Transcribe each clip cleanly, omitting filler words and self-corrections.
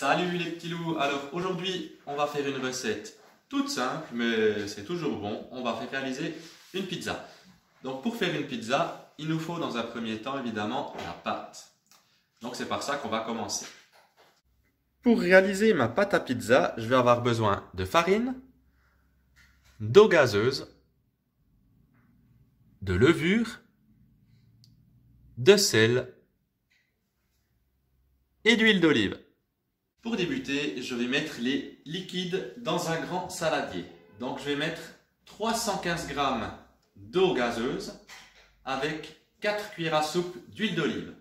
Salut les petits loups! Alors aujourd'hui on va faire une recette toute simple mais c'est toujours bon. On va faire réaliser une pizza. Donc pour faire une pizza, il nous faut dans un premier temps évidemment la pâte. Donc c'est par ça qu'on va commencer. Pour réaliser ma pâte à pizza, je vais avoir besoin de farine, d'eau gazeuse, de levure, de sel et d'huile d'olive. Pour débuter, je vais mettre les liquides dans un grand saladier. Donc je vais mettre 315 g d'eau gazeuse avec 4 cuillères à soupe d'huile d'olive.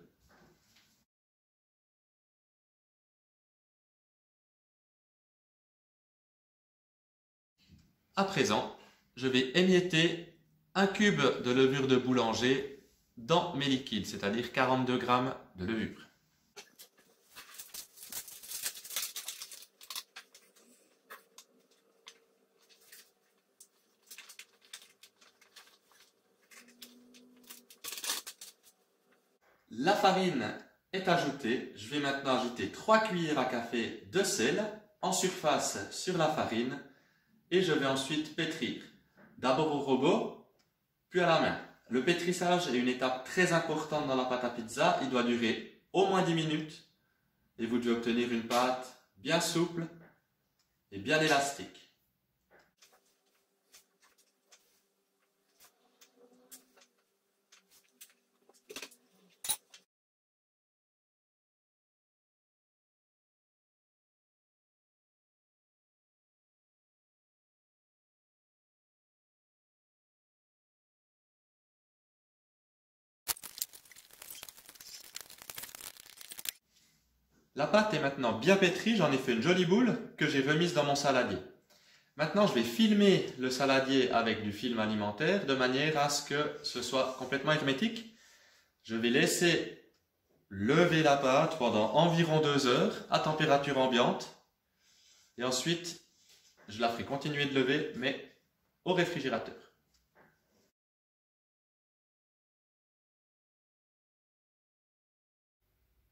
À présent, je vais émietter un cube de levure de boulanger dans mes liquides, c'est-à-dire 42 g de levure. La farine est ajoutée. Je vais maintenant ajouter 3 cuillères à café de sel en surface sur la farine et je vais ensuite pétrir. D'abord au robot, puis à la main. Le pétrissage est une étape très importante dans la pâte à pizza. Il doit durer au moins 10 minutes et vous devez obtenir une pâte bien souple et bien élastique. La pâte est maintenant bien pétrie, j'en ai fait une jolie boule que j'ai remise dans mon saladier. Maintenant, je vais filmer le saladier avec du film alimentaire de manière à ce que ce soit complètement hermétique. Je vais laisser lever la pâte pendant environ 2 heures à température ambiante et ensuite je la ferai continuer de lever mais au réfrigérateur.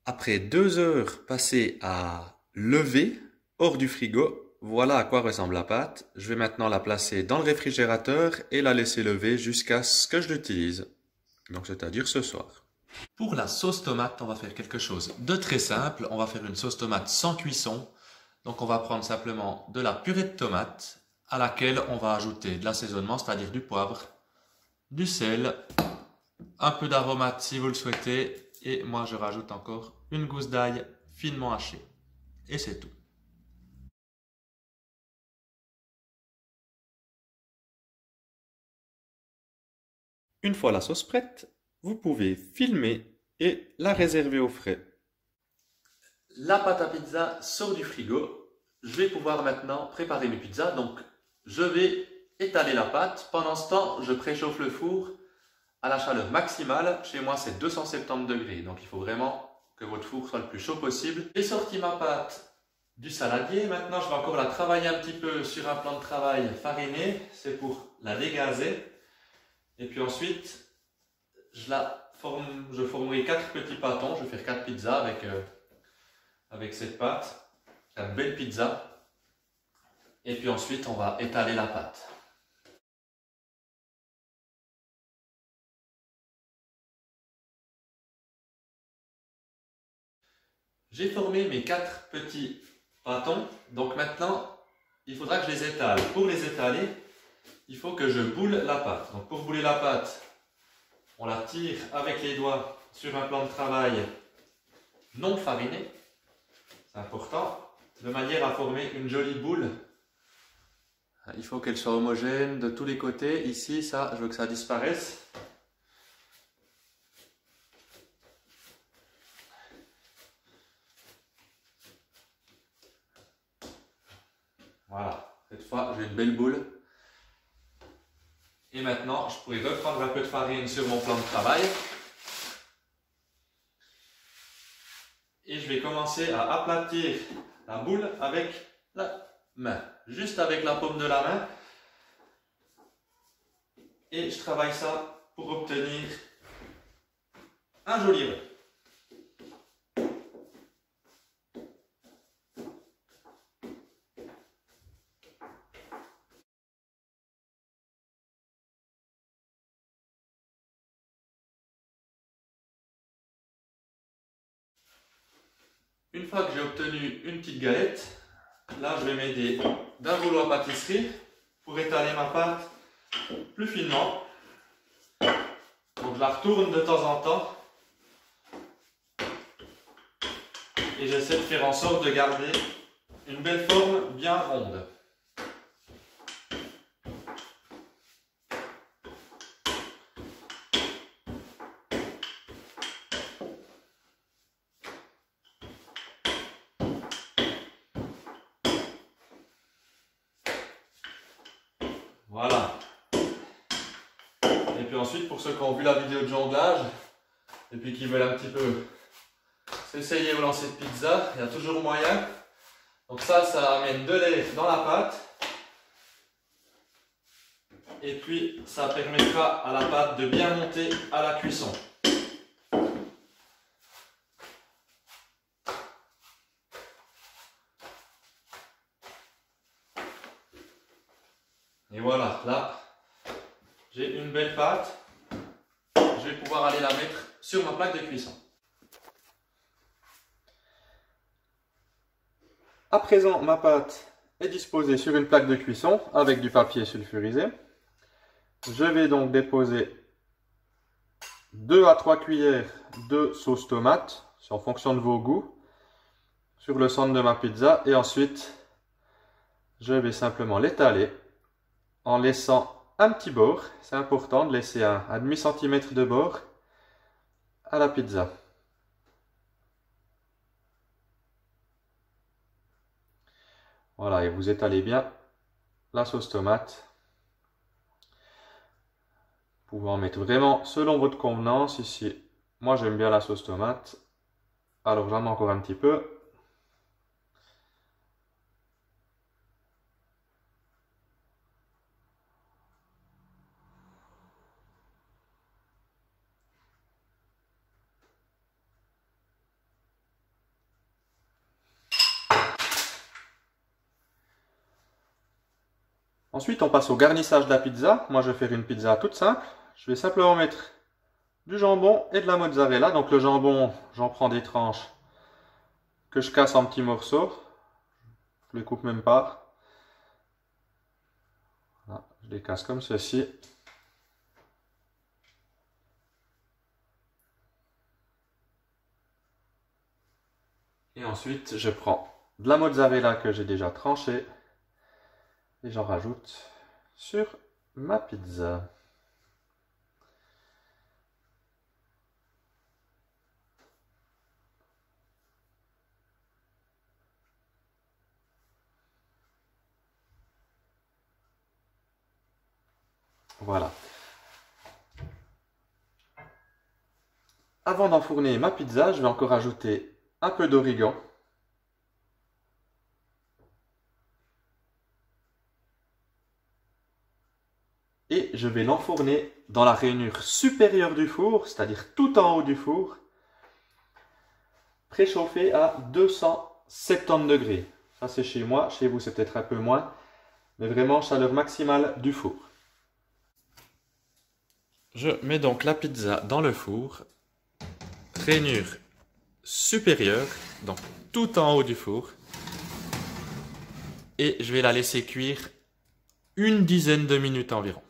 Après 2 heures passées à lever hors du frigo, voilà à quoi ressemble la pâte. Je vais maintenant la placer dans le réfrigérateur et la laisser lever jusqu'à ce que je l'utilise. Donc c'est-à-dire ce soir. Pour la sauce tomate, on va faire quelque chose de très simple. On va faire une sauce tomate sans cuisson. Donc on va prendre simplement de la purée de tomate à laquelle on va ajouter de l'assaisonnement, c'est-à-dire du poivre, du sel, un peu d'aromate si vous le souhaitez. Et moi, je rajoute encore une gousse d'ail finement hachée. Et c'est tout. Une fois la sauce prête, vous pouvez filmer et la réserver au frais. La pâte à pizza sort du frigo. Je vais pouvoir maintenant préparer mes pizzas. Donc, je vais étaler la pâte. Pendant ce temps, je préchauffe le four à la chaleur maximale. Chez moi, c'est 270 degrés. Donc, il faut vraiment que votre four soit le plus chaud possible. J'ai sorti ma pâte du saladier. Maintenant, je vais encore la travailler un petit peu sur un plan de travail fariné. C'est pour la dégazer. Et puis ensuite, je formerai 4 petits pâtons. Je vais faire 4 pizzas avec cette pâte. 4 belles pizzas. Et puis ensuite, on va étaler la pâte. J'ai formé mes 4 petits pâtons. Donc maintenant, il faudra que je les étale. Pour les étaler, il faut que je boule la pâte. Donc pour bouler la pâte, on la tire avec les doigts sur un plan de travail non fariné. C'est important. De manière à former une jolie boule. Il faut qu'elle soit homogène de tous les côtés. Ici, ça, je veux que ça disparaisse. Voilà, cette fois j'ai une belle boule. Et maintenant, je pourrais reprendre un peu de farine sur mon plan de travail. Et je vais commencer à aplatir la boule avec la main. Juste avec la paume de la main. Et je travaille ça pour obtenir un joli rond. Une fois que j'ai obtenu une petite galette, là je vais m'aider d'un rouleau à pâtisserie pour étaler ma pâte plus finement. Donc je la retourne de temps en temps et j'essaie de faire en sorte de garder une belle forme bien ronde. Voilà. Et puis ensuite, pour ceux qui ont vu la vidéo de jonglage et puis qui veulent un petit peu s'essayer au lancer de pizza, il y a toujours moyen. Donc ça amène de l'air dans la pâte. Et puis ça permettra à la pâte de bien monter à la cuisson. Et voilà, là j'ai une belle pâte. Je vais pouvoir aller la mettre sur ma plaque de cuisson. À présent, ma pâte est disposée sur une plaque de cuisson avec du papier sulfurisé. Je vais donc déposer 2 à 3 cuillères de sauce tomate, c'est en fonction de vos goûts, sur le centre de ma pizza. Et ensuite, je vais simplement l'étaler en laissant un petit bord. C'est important de laisser un demi-centimètre de bord à la pizza. Voilà, et vous étalez bien la sauce tomate. Vous pouvez en mettre vraiment selon votre convenance. Ici, moi j'aime bien la sauce tomate, alors j'en mets encore un petit peu. Ensuite, on passe au garnissage de la pizza. Moi, je vais faire une pizza toute simple. Je vais simplement mettre du jambon et de la mozzarella. Donc le jambon, j'en prends des tranches que je casse en petits morceaux. Je les coupe même pas. Voilà, je les casse comme ceci. Et ensuite, je prends de la mozzarella que j'ai déjà tranchée et j'en rajoute sur ma pizza. Voilà. Avant d'enfourner ma pizza, je vais encore ajouter un peu d'origan. Et je vais l'enfourner dans la rainure supérieure du four, c'est-à-dire tout en haut du four, préchauffé à 270 degrés. Ça c'est chez moi, chez vous c'est peut-être un peu moins, mais vraiment chaleur maximale du four. Je mets donc la pizza dans le four, rainure supérieure, donc tout en haut du four, et je vais la laisser cuire une dizaine de minutes environ.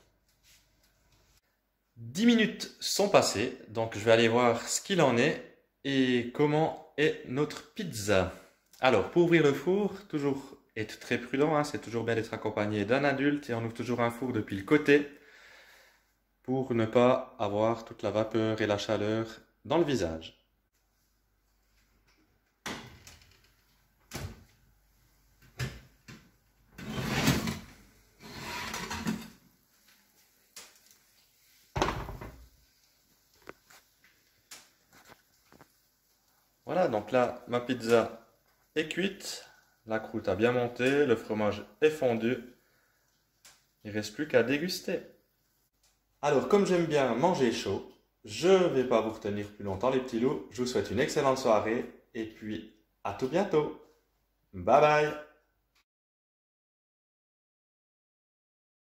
10 minutes sont passées, donc je vais aller voir ce qu'il en est et comment est notre pizza. Alors, pour ouvrir le four, toujours être très prudent, hein, c'est toujours bien d'être accompagné d'un adulte et on ouvre toujours un four depuis le côté pour ne pas avoir toute la vapeur et la chaleur dans le visage. Voilà, donc là, ma pizza est cuite, la croûte a bien monté, le fromage est fondu. Il ne reste plus qu'à déguster. Alors, comme j'aime bien manger chaud, je ne vais pas vous retenir plus longtemps les petits loups. Je vous souhaite une excellente soirée et puis à tout bientôt. Bye bye!